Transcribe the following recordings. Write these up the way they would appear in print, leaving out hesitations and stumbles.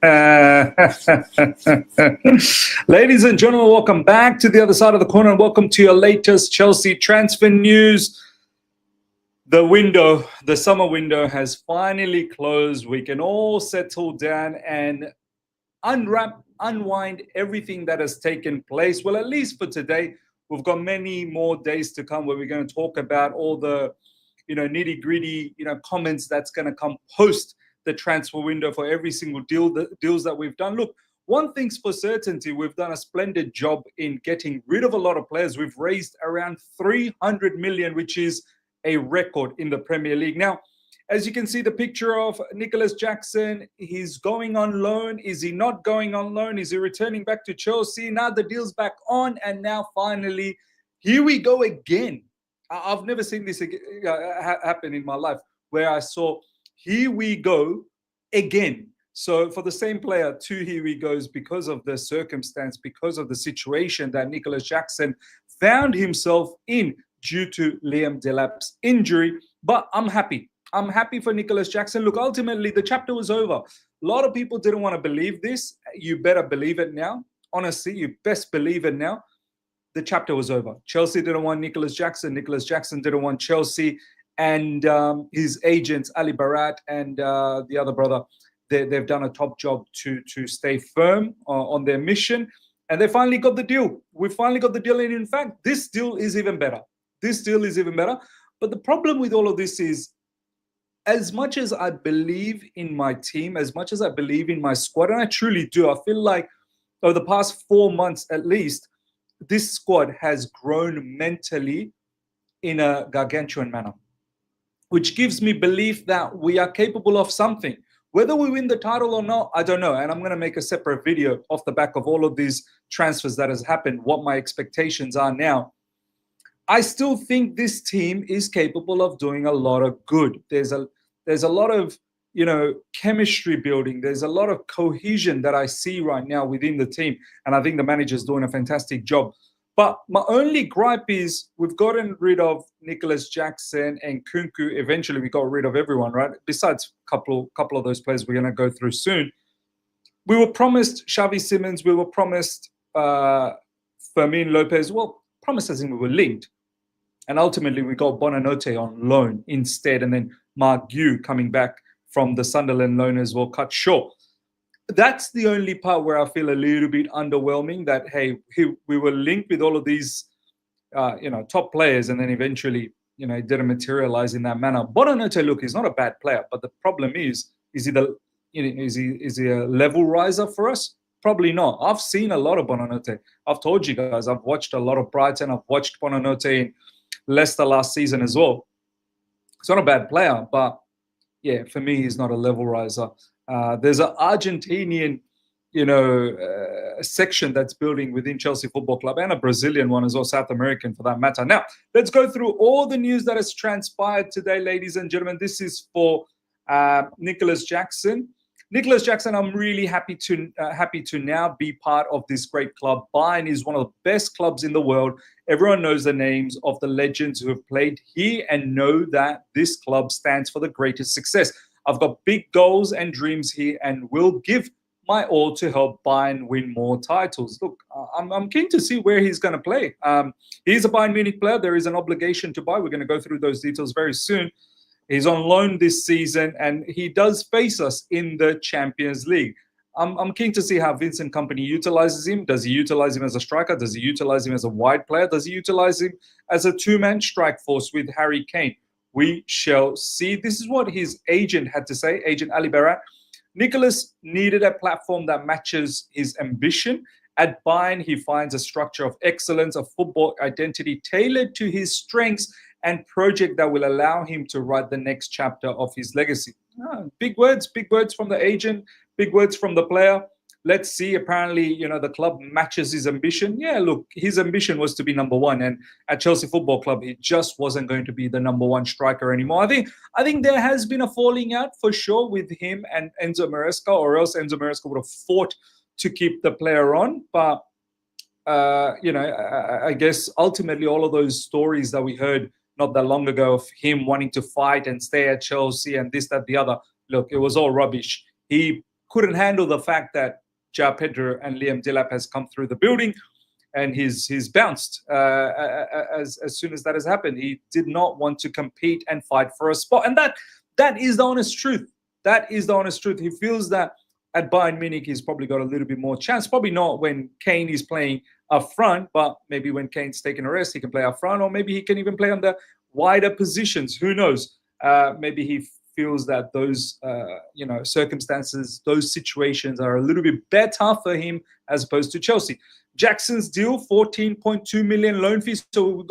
Ladies and gentlemen, welcome back to the other side of the corner and welcome to your latest Chelsea transfer news. The summer window has finally closed. We can all settle down and unwind everything that has taken place. Well, at least for today, we've got many more days to come where we're going to talk about all the, nitty-gritty, comments that's going to come post the transfer window for every single deals that we've done. Look, one thing's for certainty, we've done a splendid job in getting rid of a lot of players. We've raised around 300 million, which is a record in the Premier League. Now, as you can see the picture of Nicolas Jackson, he's going on loan. Is he not going on loan? Is he returning back to Chelsea? Now the deal's back on, and now finally, here we go again. I've never seen this happen in my life, where I saw, here we go again. So for the same player, two here we goes because of the circumstance, because of the situation that Nicolas Jackson found himself in due to Liam Delap's injury. But I'm happy. I'm happy for Nicolas Jackson. Look, ultimately, the chapter was over. A lot of people didn't want to believe this. You better believe it now. Honestly, you best believe it now. The chapter was over. Chelsea didn't want Nicolas Jackson. Nicolas Jackson didn't want Chelsea. And his agents, Ali Barat and the other brother, they've done a top job to stay firm on their mission. And they finally got the deal. We finally got the deal. And in fact, this deal is even better. This deal is even better. But the problem with all of this is, as much as I believe in my team, as much as I believe in my squad, and I truly do, I feel like over the past 4 months at least, this squad has grown mentally in a gargantuan manner, which gives me belief that we are capable of something. Whether we win the title or not, I don't know. And I'm going to make a separate video off the back of all of these transfers that has happened, what my expectations are now. I still think this team is capable of doing a lot of good. There's a lot of, chemistry building. There's a lot of cohesion that I see right now within the team. And I think the manager's doing a fantastic job. But my only gripe is we've gotten rid of Nicolas Jackson and Kunku. Eventually, we got rid of everyone, right? Besides a couple of those players we're going to go through soon. We were promised Xavi Simons. We were promised Fermin Lopez. Well, promised as in we were linked. And ultimately, we got Bonanote on loan instead. And then Mark Gu coming back from the Sunderland loan as well, cut short. That's the only part where I feel a little bit underwhelming, that, hey, we were linked with all of these, top players. And then eventually, it didn't materialize in that manner. Bonanote, look, he's not a bad player. But the problem is he a level riser for us? Probably not. I've seen a lot of Bonanote. I've told you guys, I've watched a lot of Brighton. I've watched Bonanote in Leicester last season as well. He's not a bad player, but yeah, for me, he's not a level riser. There's an Argentinian, section that's building within Chelsea Football Club, and a Brazilian one as well, South American for that matter. Now, let's go through all the news that has transpired today, ladies and gentlemen. This is for Nicolas Jackson. Nicolas Jackson, I'm really happy to now be part of this great club. Bayern is one of the best clubs in the world. Everyone knows the names of the legends who have played here and know that this club stands for the greatest success. I've got big goals and dreams here and will give my all to help Bayern win more titles. Look, I'm keen to see where he's going to play. He's a Bayern Munich player. There is an obligation to buy. We're going to go through those details very soon. He's on loan this season, and he does face us in the Champions League. I'm keen to see how Vincent Kompany utilizes him. Does he utilize him as a striker? Does he utilize him as a wide player? Does he utilize him as a two-man strike force with Harry Kane? We shall see. This is what his agent had to say, agent Ali Barat. Nicolas needed a platform that matches his ambition. At Bayern, he finds a structure of excellence, a football identity tailored to his strengths, and project that will allow him to write the next chapter of his legacy. Big words from the agent, big words from the player. Let's see. Apparently, the club matches his ambition. Yeah, look, his ambition was to be number one, and at Chelsea Football Club, he just wasn't going to be the number one striker anymore. I think there has been a falling out for sure with him and Enzo Maresca, or else Enzo Maresca would have fought to keep the player on. But I guess ultimately all of those stories that we heard not that long ago of him wanting to fight and stay at Chelsea and this, that, the other. Look, it was all rubbish. He couldn't handle the fact that Ja Pedro and Liam Delap has come through the building, and he's bounced as soon as that has happened. He did not want to compete and fight for a spot, and that is the honest truth. That is the honest truth. He feels that at Bayern Munich he's probably got a little bit more chance. Probably not when Kane is playing up front, but maybe when Kane's taking a rest, he can play up front, or maybe he can even play on the wider positions. Who knows? Maybe he feels that those circumstances, those situations are a little bit better for him as opposed to Chelsea. Jackson's deal, 14.2 million loan fee. So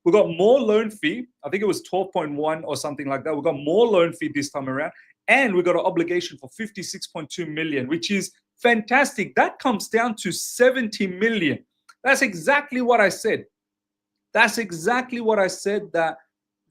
we got more loan fee. I think it was 12.1 or something like that. We got more loan fee this time around, and we got an obligation for 56.2 million, which is fantastic. That comes down to 70 million. That's exactly what I said. That's exactly what I said that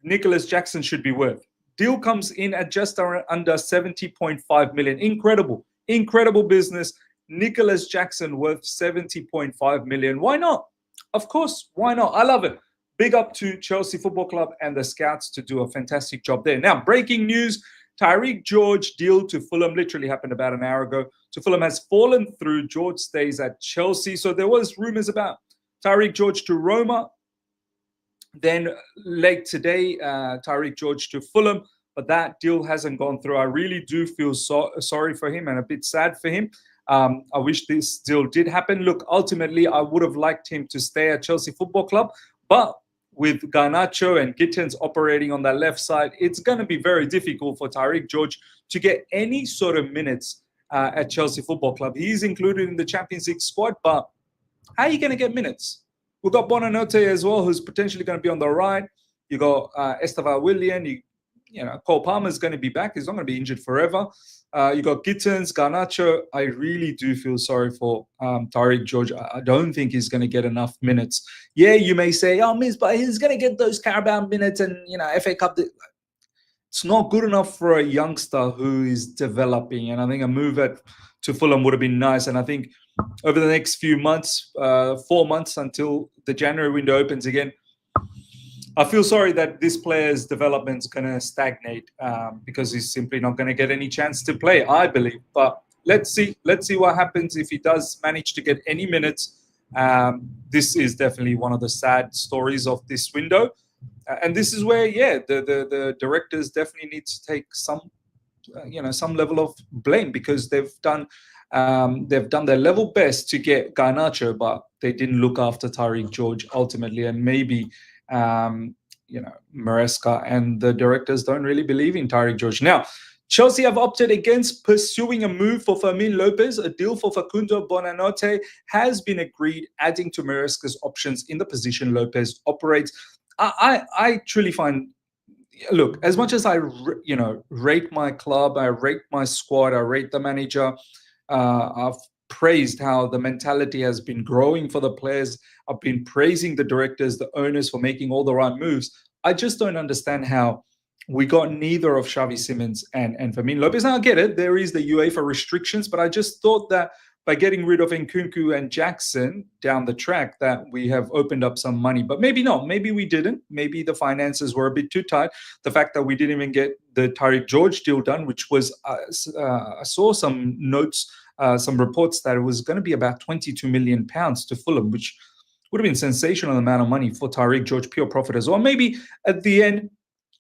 Nicolas Jackson should be worth. Deal comes in at just under 70.5 million. Incredible business. Nicolas Jackson worth 70.5 million. Why not? Of course, why not? I love it. Big up to Chelsea Football Club and the scouts to do a fantastic job there. Now, breaking news, Tyrique George deal to Fulham literally happened about an hour ago. So Fulham has fallen through. George stays at Chelsea. So there was rumors about Tyrique George to Roma. Then late today, Tyrique George to Fulham. But that deal hasn't gone through. I really do feel sorry for him and a bit sad for him. I wish this deal did happen. Look, ultimately, I would have liked him to stay at Chelsea Football Club. But with Garnacho and Gittins operating on that left side, it's going to be very difficult for Tyrique George to get any sort of minutes at Chelsea Football Club. He's included in the Champions League squad, but how are you going to get minutes? We've got Bonanote as well, who's potentially going to be on the right. You got Estevao Willian. Cole Palmer's going to be back. He's not going to be injured forever. You got Gittins, Garnacho. I really do feel sorry for Tyrique George. I don't think he's going to get enough minutes. Yeah, you may say, oh, Miz, but he's going to get those Carabao minutes and, FA Cup. It's not good enough for a youngster who is developing. And I think a move to Fulham would have been nice. And I think over the next few months, 4 months until the January window opens again, I feel sorry that this player's development is going to stagnate because he's simply not going to get any chance to play, I believe. But let's see what happens if he does manage to get any minutes. This is definitely one of the sad stories of this window. And this is where, the directors definitely need to take some level of blame because they've done their level best to get Garnacho, but they didn't look after Tyrique George ultimately, and maybe Maresca and the directors don't really believe in Tyrique George. Now, Chelsea have opted against pursuing a move for Fermin Lopez. A deal for Facundo Bonanote has been agreed, adding to Maresca's options in the position Lopez operates. I truly find, look, as much as I rate my club, I rate my squad, I rate the manager, I've praised how the mentality has been growing for the players. I've been praising the directors, the owners for making all the right moves. I just don't understand how we got neither of Xavi Simons and Fermin Lopez. Now, I get it. There is the UEFA restrictions, but I just thought that by getting rid of Nkunku and Jackson down the track that we have opened up some money. But maybe not. Maybe we didn't. Maybe the finances were a bit too tight. The fact that we didn't even get the Tyrique George deal done, which was, I saw some notes, some reports that it was going to be about £22 million to Fulham, which would have been a sensational amount of money for Tyrique George, pure profit as well. Maybe at the end,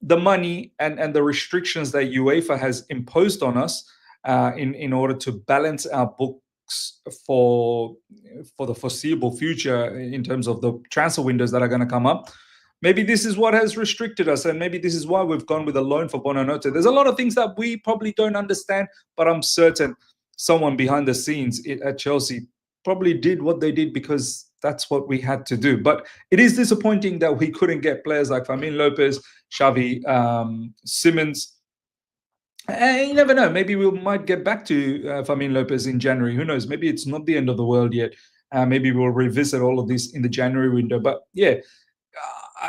the money and the restrictions that UEFA has imposed on us in order to balance our books for the foreseeable future in terms of the transfer windows that are going to come up. Maybe this is what has restricted us, and maybe this is why we've gone with a loan for Bonanote. There's a lot of things that we probably don't understand, but I'm certain someone behind the scenes at Chelsea probably did what they did because that's what we had to do. But it is disappointing that we couldn't get players like Fermin Lopez, Xavi Simons. And you never know. Maybe we might get back to Fermin Lopez in January. Who knows? Maybe it's not the end of the world yet. Maybe we'll revisit all of this in the January window. But yeah,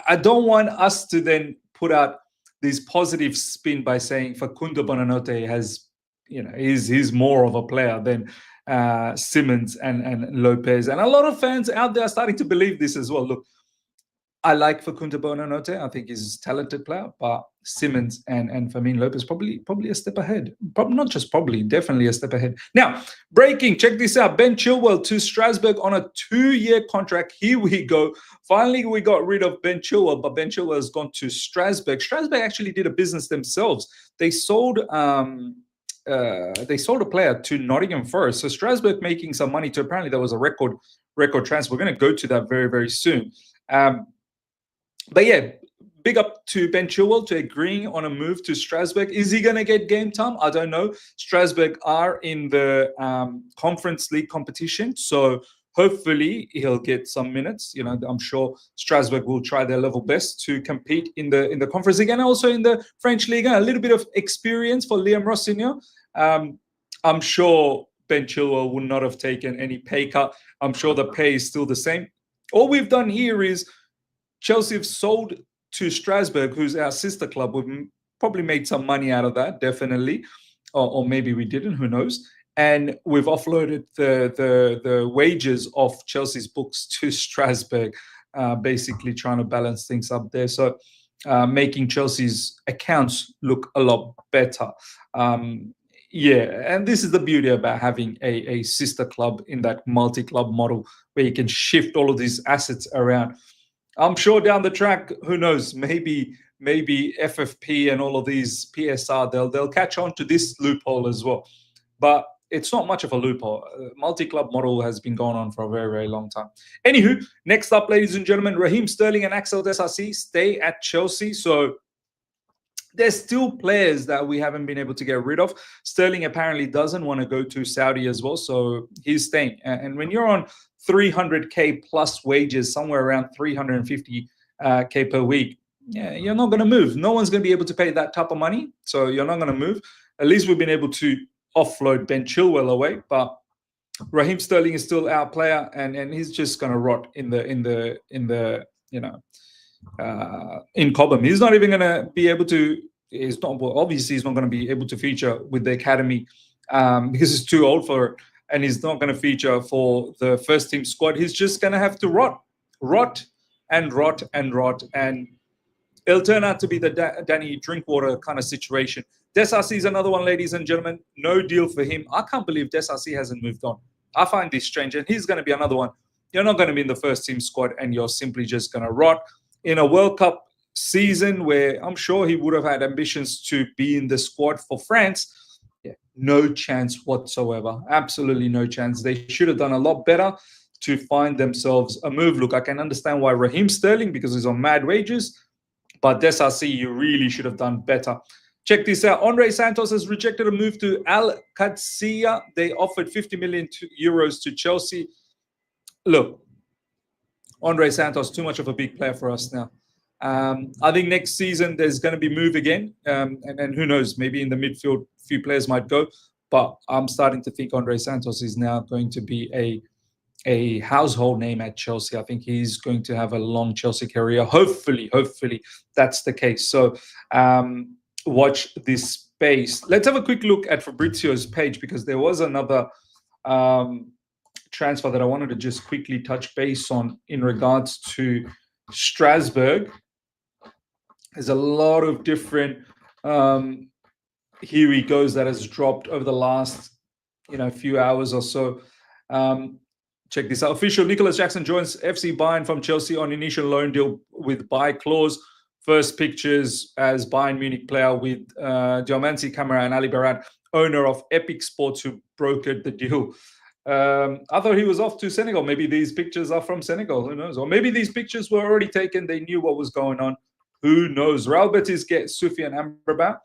I don't want us to then put out this positive spin by saying Facundo Bonanote has, he's more of a player than Simons and Lopez. And a lot of fans out there are starting to believe this as well. Look, I like Facundo Bonanote. I think he's a talented player, but Simmons and Fermin Lopez probably a step ahead. Probably not just probably, definitely a step ahead. Now, breaking, check this out. Ben Chilwell to Strasbourg on a 2-year contract. Here we go. Finally, we got rid of Ben Chilwell, but Ben Chilwell has gone to Strasbourg. Strasbourg actually did a business themselves. They sold a player to Nottingham Forest. So Strasbourg making some money too. Apparently, that was a record transfer. We're going to go to that very, very soon. But yeah, big up to Ben Chilwell to agreeing on a move to Strasbourg. Is he going to get game time? I don't know. Strasbourg are in the Conference League competition, so hopefully he'll get some minutes. You know, I'm sure Strasbourg will try their level best to compete in the Conference League and also in the French League. A little bit of experience for Liam Rossignol. I'm sure Ben Chilwell would not have taken any pay cut. I'm sure the pay is still the same. All we've done here is Chelsea have sold to Strasbourg, who's our sister club. We've probably made some money out of that, definitely, or maybe we didn't. Who knows? And we've offloaded the wages of Chelsea's books to Strasbourg, basically trying to balance things up there. So making Chelsea's accounts look a lot better. Yeah, and this is the beauty about having a sister club in that multi-club model where you can shift all of these assets around. I'm sure down the track, who knows, maybe FFP and all of these PSR, they'll catch on to this loophole as well. But it's not much of a loophole. Multi-club model has been going on for a very, very long time. Anywho, next up, ladies and gentlemen, Raheem Sterling and Axel Disasi stay at Chelsea. So there's still players that we haven't been able to get rid of. Sterling apparently doesn't want to go to Saudi as well, so he's staying. And when you're on 300K plus wages, somewhere around 350K per week, yeah, you're not going to move. No one's going to be able to pay that type of money, so you're not going to move. At least we've been able to offload Ben Chilwell away, but Raheem Sterling is still our player, and he's just going to rot in Cobham. He's not even going to be able to. Obviously, he's not going to be able to feature with the academy because he's too old for it, and he's not going to feature for the first team squad. He's just going to have to rot, and it'll turn out to be the Danny Drinkwater kind of situation. Disasi is another one, ladies and gentlemen. No deal for him. I can't believe Disasi hasn't moved on. I find this strange, and he's going to be another one. You're not going to be in the first team squad, and you're simply just going to rot in a World Cup season where I'm sure he would have had ambitions to be in the squad for France. Yeah, no chance whatsoever. Absolutely no chance. They should have done a lot better to find themselves a move. Look, I can understand why Raheem Sterling, because he's on mad wages, but Disasi, you really should have done better. Check this out. Andre Santos has rejected a move to Al Qadsiya. They offered 50 million euros to Chelsea. Look, Andre Santos, too much of a big player for us now. I think next season there's going to be move again. And who knows, maybe in the midfield, a few players might go. But I'm starting to think Andre Santos is now going to be a household name at Chelsea. I think he's going to have a long Chelsea career. Hopefully that's the case. So watch this space. Let's have a quick look at Fabrizio's page, because there was another transfer that I wanted to just quickly touch base on in regards to Strasbourg. There's a lot of different here he goes that has dropped over the last few hours or so. Check this out. Official: Nicolas Jackson joins FC Bayern from Chelsea on initial loan deal with buy clause. First pictures as Bayern Munich player with Diamanti Camara and Ali Baran, owner of Epic Sports, who brokered the deal. I thought he was off to Senegal. Maybe these pictures are from Senegal. Who knows? Or maybe these pictures were already taken. They knew what was going on. Who knows? Real Betis get Soufiane Amrabat.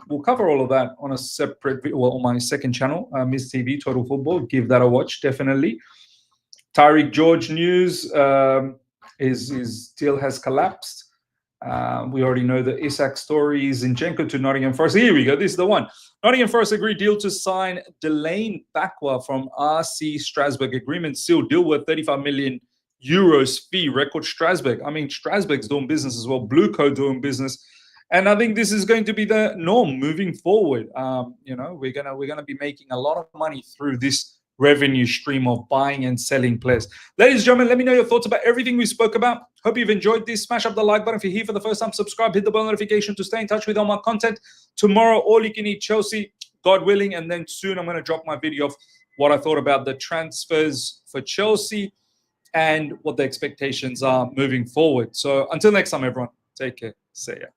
We'll cover all of that on a separate video, on my second channel, Miss TV Total Football. Give that a watch, definitely. Tyrique George news. His deal has collapsed. We already know the Isak story. Zinchenko to Nottingham Forest. Here we go. This is the one. Nottingham Forest agreed deal to sign Delane Bakwa from RC Strasbourg. Agreement sealed. Deal worth 35 million euros fee. Record Strasbourg. I mean, Strasbourg's doing business as well. Blue Coat doing business. And I think this is going to be the norm moving forward. We're gonna be making a lot of money through this revenue stream of buying and selling players. Ladies and gentlemen, let me know your thoughts about everything we spoke about. Hope you've enjoyed this. Smash up the like button if you're here for the first time. Subscribe, hit the bell notification to stay in touch with all my content. Tomorrow, all you can eat Chelsea, God willing, and then soon I'm going to drop my video of what I thought about the transfers for Chelsea and what the expectations are moving forward. So until next time, everyone, take care. See ya.